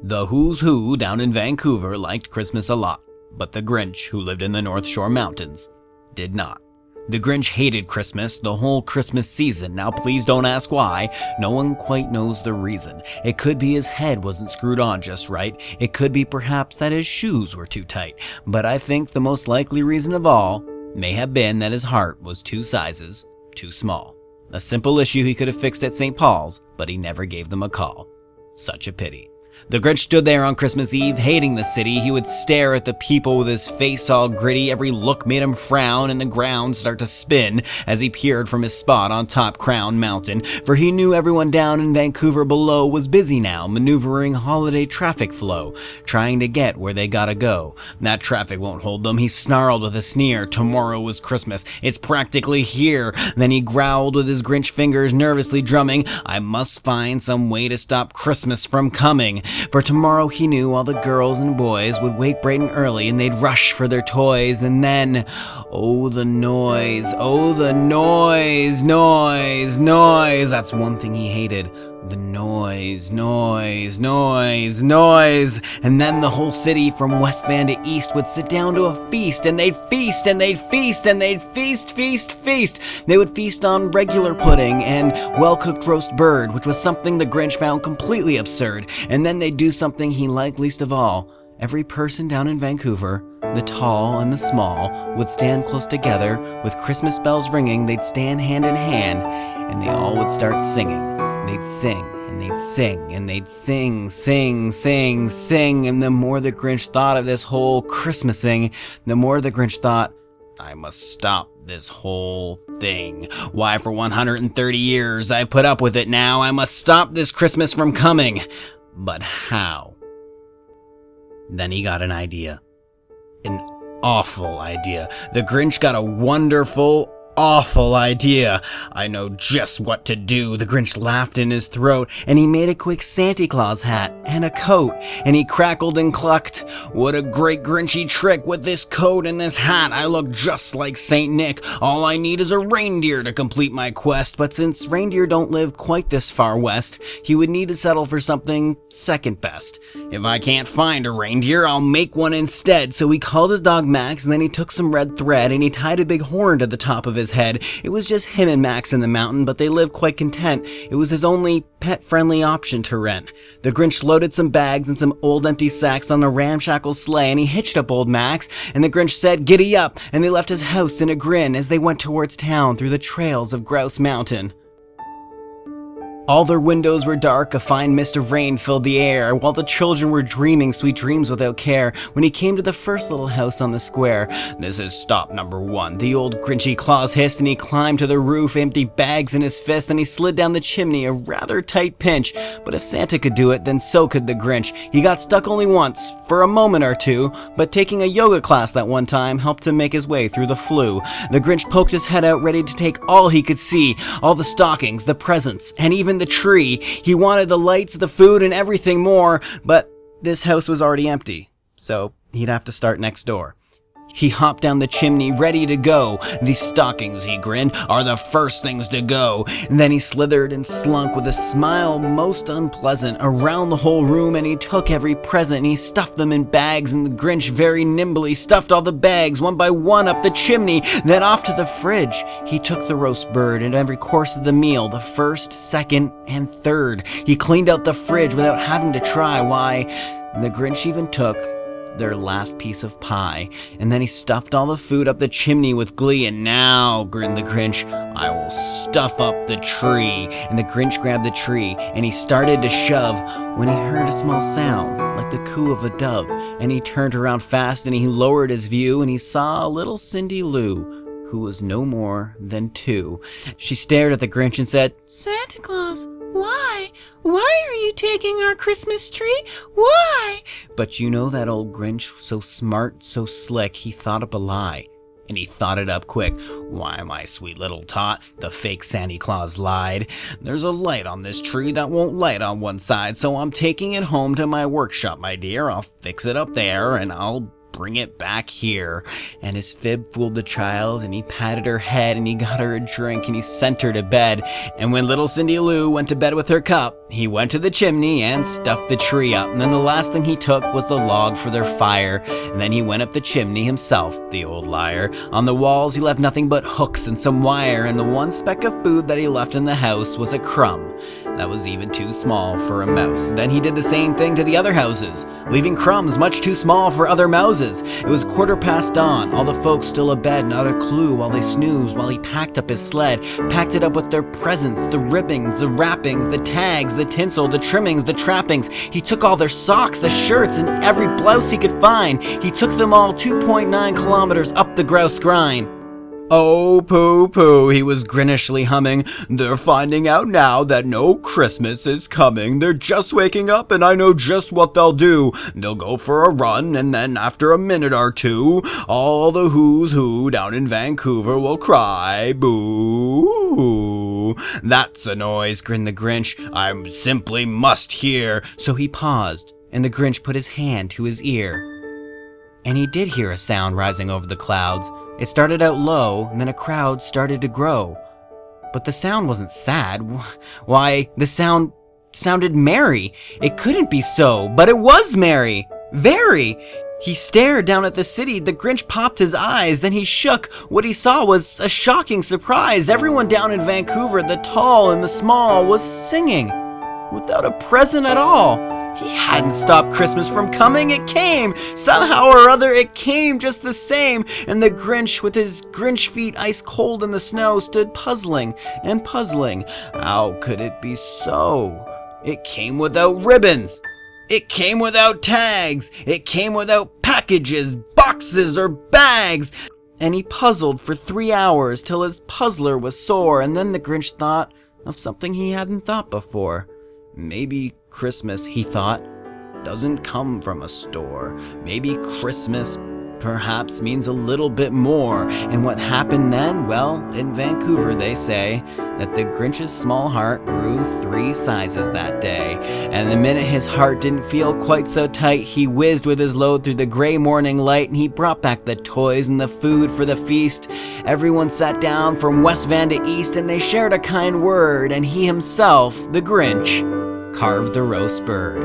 The who's who down in Vancouver liked Christmas a lot, but the Grinch, who lived in the North Shore Mountains, did not. The Grinch hated Christmas, the whole Christmas season. Now please don't ask why. No one quite knows the reason. It could be his head wasn't screwed on just right. It could be perhaps that his shoes were too tight. But I think the most likely reason of all may have been that his heart was 2 sizes too small. A simple issue he could have fixed at St. Paul's, but he never gave them a call. Such a pity. The Grinch stood there on Christmas Eve, hating the city. He would stare at the people with his face all gritty. Every look made him frown and the ground start to spin as he peered from his spot on top Crown Mountain, for he knew everyone down in Vancouver below was busy now, maneuvering holiday traffic flow, trying to get where they gotta go. That traffic won't hold them, he snarled with a sneer. Tomorrow is Christmas, it's practically here. Then he growled with his Grinch fingers nervously drumming, I must find some way to stop Christmas from coming. For tomorrow he knew all the girls and boys would wake bright and early and they'd rush for their toys, and then, oh the noise, noise. That's one thing he hated. The noise. And then the whole city from West Van to East would sit down to a feast, and they'd feast. They would feast on regular pudding and well-cooked roast bird, which was something the Grinch found completely absurd. And then they'd do something he liked least of all. Every person down in Vancouver, the tall and the small, would stand close together. With Christmas bells ringing, they'd stand hand in hand, and they all would start singing. They'd sing, and they'd sing, and they'd sing. And the more the Grinch thought of this whole Christmasing, the more the Grinch thought, I must stop this whole thing. Why, for 130 years I've put up with it now. I must stop this Christmas from coming. But how? Then he got an idea. An awful idea. The Grinch got a wonderful, awful idea. I know just what to do. The Grinch laughed in his throat, and he made a quick Santa Claus hat and a coat, and he crackled and clucked. What a great Grinchy trick! With this coat and this hat, I look just like Saint Nick. All I need is a reindeer to complete my quest, but since reindeer don't live quite this far west, he would need to settle for something second best. If I can't find a reindeer, I'll make one instead. So he called his dog Max, and then he took some red thread and he tied a big horn to the top of his head. It was just him and Max in the mountain, but they lived quite content. It was his only pet-friendly option to rent. The Grinch loaded some bags and some old empty sacks on the ramshackle sleigh, and he hitched up old Max, and the Grinch said, "Giddy up," and they left his house in a grin as they went towards town through the trails of Grouse Mountain. All their windows were dark, a fine mist of rain filled the air, while the children were dreaming sweet dreams without care. When he came to the first little house on the square, "This is stop number 1, the old Grinchy Claus hissed, and he climbed to the roof, empty bags in his fist, and he slid down the chimney, a rather tight pinch. But if Santa could do it, then so could the Grinch. He got stuck only once, for a moment or two, but taking a yoga class that one time helped him make his way through the flu. The Grinch poked his head out, ready to take all he could see, all the stockings, the presents, and even the tree. He wanted the lights, the food, and everything more, but this house was already empty, so he'd have to start next door. He hopped down the chimney, ready to go. These stockings, he grinned, are the first things to go. And then he slithered and slunk with a smile most unpleasant around the whole room, and he took every present and he stuffed them in bags, and the Grinch very nimbly stuffed all the bags one by one up the chimney, then off to the fridge. He took the roast bird and every course of the meal, the first, second, and third. He cleaned out the fridge without having to try. Why, the Grinch even took their last piece of pie, and then he stuffed all the food up the chimney with glee. And now, grinned the Grinch, I will stuff up the tree. And the Grinch grabbed the tree, and he started to shove, when he heard a small sound, like the coo of a dove, and he turned around fast, and he lowered his view, and he saw little Cindy Lou, who was no more than 2. She stared at the Grinch and said, "Santa Claus, why? Why are you taking our Christmas tree? Why?" But you know that old Grinch, so smart, so slick, he thought up a lie. And he thought it up quick. "Why, my sweet little tot," the fake Santa Claus lied, "there's a light on this tree that won't light on one side, so I'm taking it home to my workshop, my dear. I'll fix it up there, and I'll bring it back here." And his fib fooled the child, and he patted her head, and he got her a drink, and he sent her to bed. And when little Cindy Lou went to bed with her cup, He went to the chimney and stuffed the tree up, and then the last thing he took was the log for their fire, and then he went up the chimney himself, the old liar. On the walls he left nothing but hooks and some wire, and the one speck of food that he left in the house was a crumb that was even too small for a mouse. Then he did the same thing to the other houses, leaving crumbs much too small for other mouses. It was 15:15 dawn, all the folks still abed, not a clue while they snoozed, while he packed up his sled, packed it up with their presents, the ribbons, the wrappings, the tags, the tinsel, the trimmings, the trappings. He took all their socks, the shirts, and every blouse he could find. He took them all 2.9 kilometers up the grouse grind. Oh, pooh, pooh, he was grinishly humming. They're finding out now that no Christmas is coming. They're just waking up and I know just what they'll do. They'll go for a run and then after a minute or two, all the who's who down in Vancouver will cry, boo. That's a noise, grinned the Grinch. I simply must hear. So he paused and the Grinch put his hand to his ear. And he did hear a sound rising over the clouds. It started out low, and then a crowd started to grow. But the sound wasn't sad. Why, the sound sounded merry. It couldn't be so, but it was merry. Very. He stared down at the city. The Grinch popped his eyes. Then he shook. What he saw was a shocking surprise. Everyone down in Vancouver, the tall and the small, was singing without a present at all. He hadn't stopped Christmas from coming. It came. Somehow or other, it came just the same. And the Grinch, with his Grinch feet ice cold in the snow, stood puzzling and puzzling. How could it be so? It came without ribbons. It came without tags. It came without packages, boxes, or bags. And he puzzled for 3 hours till his puzzler was sore. And then the Grinch thought of something he hadn't thought before. Maybe Christmas, he thought, doesn't come from a store. Maybe Christmas perhaps means a little bit more. And what happened then? Well, in Vancouver they say that the Grinch's small heart grew 3 sizes that day. And the minute his heart didn't feel quite so tight, he whizzed with his load through the gray morning light, and he brought back the toys and the food for the feast. Everyone sat down from West Van to East, and they shared a kind word, and he himself, the Grinch, carved the roast bird.